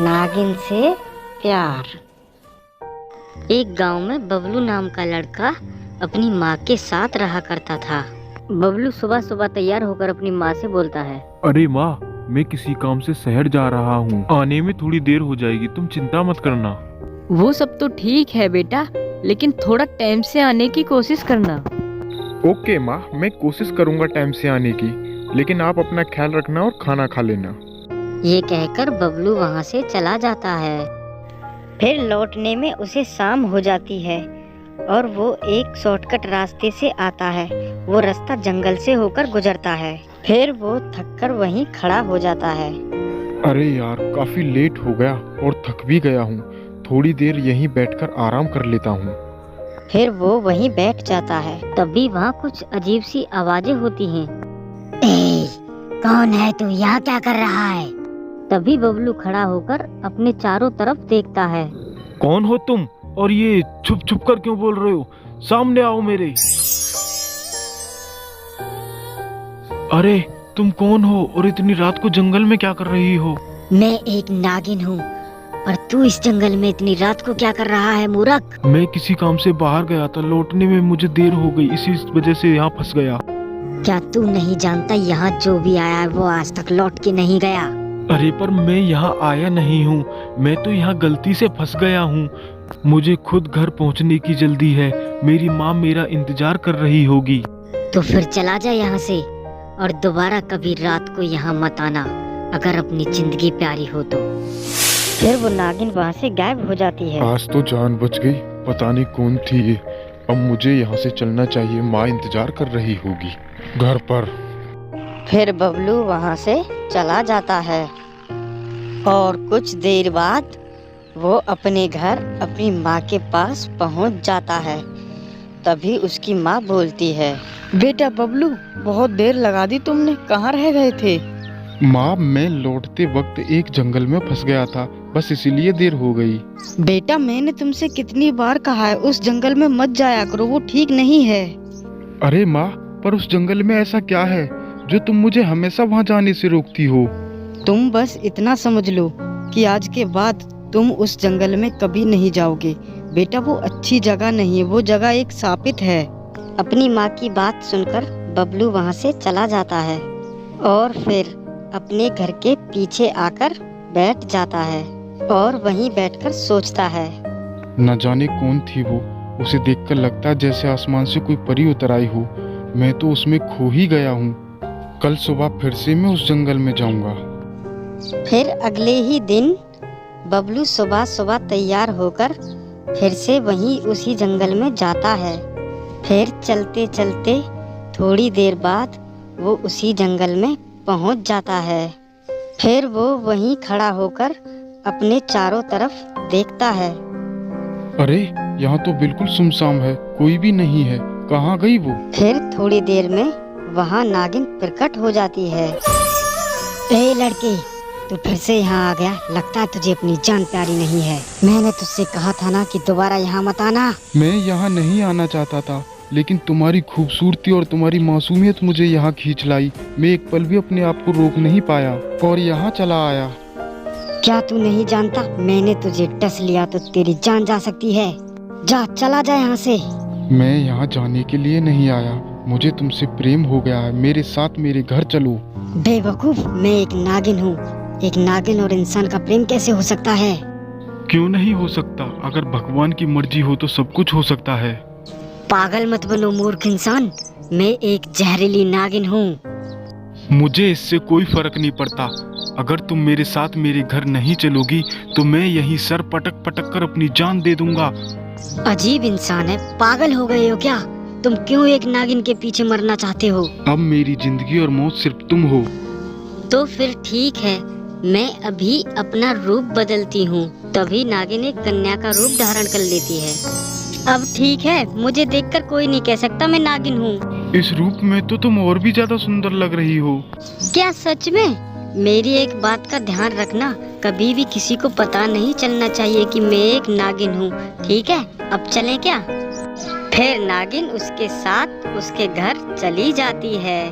नागिन से प्यार। एक गांव में बबलू नाम का लड़का अपनी माँ के साथ रहा करता था। बबलू सुबह सुबह तैयार होकर अपनी माँ से बोलता है, अरे माँ, मैं किसी काम से शहर जा रहा हूँ, आने में थोड़ी देर हो जाएगी, तुम चिंता मत करना। वो सब तो ठीक है बेटा, लेकिन थोड़ा टाइम से आने की कोशिश करना। ओके माँ, मैं कोशिश करूँगा टाइम से आने की, लेकिन आप अपना ख्याल रखना और खाना खा लेना। ये कहकर बबलू वहाँ से चला जाता है। फिर लौटने में उसे शाम हो जाती है और वो एक शॉर्टकट रास्ते से आता है। वो रास्ता जंगल से होकर गुजरता है। फिर वो थककर वहीं खड़ा हो जाता है। अरे यार, काफी लेट हो गया और थक भी गया हूँ, थोड़ी देर यहीं बैठकर आराम कर लेता हूँ। फिर वो वहीं बैठ जाता है। तभी वहाँ कुछ अजीब सी आवाजें होती हैं। ए, कौन है तू? यहाँ क्या कर रहा है? तभी बबलू खड़ा होकर अपने चारों तरफ देखता है। कौन हो तुम और ये छुप छुप कर क्यों बोल रहे हो? सामने आओ मेरे। अरे तुम कौन हो और इतनी रात को जंगल में क्या कर रही हो? मैं एक नागिन हूँ, पर तू इस जंगल में इतनी रात को क्या कर रहा है मूर्ख? मैं किसी काम से बाहर गया था, लौटने में मुझे देर हो गई, इसी वजह से यहाँ फंस गया। क्या तू नहीं जानता यहाँ जो भी आया है वो आज तक लौट के नहीं गया? अरे पर मैं यहाँ आया नहीं हूँ, मैं तो यहाँ गलती से फंस गया हूँ। मुझे खुद घर पहुँचने की जल्दी है, मेरी माँ मेरा इंतजार कर रही होगी। तो फिर चला जा यहाँ से और दोबारा कभी रात को यहाँ मत आना, अगर अपनी जिंदगी प्यारी हो तो। फिर वो नागिन वहाँ से गायब हो जाती है। आज तो जान बच गई, पता नहीं कौन थी ये। अब मुझे यहाँ से चलना चाहिए, माँ इंतजार कर रही होगी घर पर। फिर बबलू वहाँ से चला जाता है और कुछ देर बाद वो अपने घर अपनी माँ के पास पहुँच जाता है। तभी उसकी माँ बोलती है, बेटा बबलू, बहुत देर लगा दी तुमने, कहाँ रह गए थे? माँ, मैं लौटते वक्त एक जंगल में फंस गया था, बस इसीलिए देर हो गई। बेटा मैंने तुमसे कितनी बार कहा है उस जंगल में मत जाया करो, वो ठीक नहीं है। अरे माँ, पर उस जंगल में ऐसा क्या है जो तुम मुझे हमेशा वहाँ जाने से रोकती हो? तुम बस इतना समझ लो कि आज के बाद तुम उस जंगल में कभी नहीं जाओगे। बेटा वो अच्छी जगह नहीं है, वो जगह एक शापित है। अपनी माँ की बात सुनकर बबलू वहाँ से चला जाता है और फिर अपने घर के पीछे आकर बैठ जाता है और वहीं बैठकर सोचता है। न जाने कौन थी वो, उसे देखकर लगता है जैसे आसमान से कोई परी उतर आई हो। मैं तो उसमें खो ही गया हूँ। कल सुबह फिर से मैं उस जंगल में जाऊंगा। फिर अगले ही दिन बबलू सुबह सुबह तैयार होकर फिर से वहीं उसी जंगल में जाता है। फिर चलते चलते थोड़ी देर बाद वो उसी जंगल में पहुंच जाता है। फिर वो वहीं खड़ा होकर अपने चारों तरफ देखता है। अरे यहाँ तो बिल्कुल सुनसान है, कोई भी नहीं है, कहाँ गई वो? फिर थोड़ी देर में वहाँ नागिन प्रकट हो जाती है। ए लड़के, तू फिर से यहाँ आ गया, लगता है तुझे अपनी जान प्यारी नहीं है। मैंने तुझसे कहा था ना कि दोबारा यहाँ मत आना। मैं यहाँ नहीं आना चाहता था, लेकिन तुम्हारी खूबसूरती और तुम्हारी मासूमियत मुझे यहाँ खींच लाई। मैं एक पल भी अपने आप को रोक नहीं पाया और यहाँ चला आया। क्या तू नहीं जानता, मैंने तुझे डस लिया तो तेरी जान जा सकती है। जा, चला जा यहाँ से। मैं यहाँ जाने के लिए नहीं आया, मुझे तुमसे प्रेम हो गया है, मेरे साथ मेरे घर चलो। बेवकूफ, मैं एक नागिन हूँ। एक नागिन और इंसान का प्रेम कैसे हो सकता है? क्यों नहीं हो सकता? अगर भगवान की मर्जी हो तो सब कुछ हो सकता है। पागल मत बनो मूर्ख इंसान, मैं एक जहरीली नागिन हूँ। मुझे इससे कोई फर्क नहीं पड़ता। अगर तुम मेरे साथ मेरे घर नहीं चलोगी तो मैं यहीं सर पटक पटक कर अपनी जान दे दूंगा। अजीब इंसान है, पागल हो गए हो क्या? तुम क्यों एक नागिन के पीछे मरना चाहते हो? अब मेरी जिंदगी और मौत सिर्फ तुम हो। तो फिर ठीक है, मैं अभी अपना रूप बदलती हूँ। तभी नागिन एक कन्या का रूप धारण कर लेती है। अब ठीक है, मुझे देखकर कोई नहीं कह सकता मैं नागिन हूँ। इस रूप में तो तुम और भी ज्यादा सुंदर लग रही हो। क्या सच में? मेरी एक बात का ध्यान रखना, कभी भी किसी को पता नहीं चलना चाहिए कि मैं एक नागिन हूँ, ठीक है? अब चलें क्या? फिर नागिन उसके साथ उसके घर चली जाती है।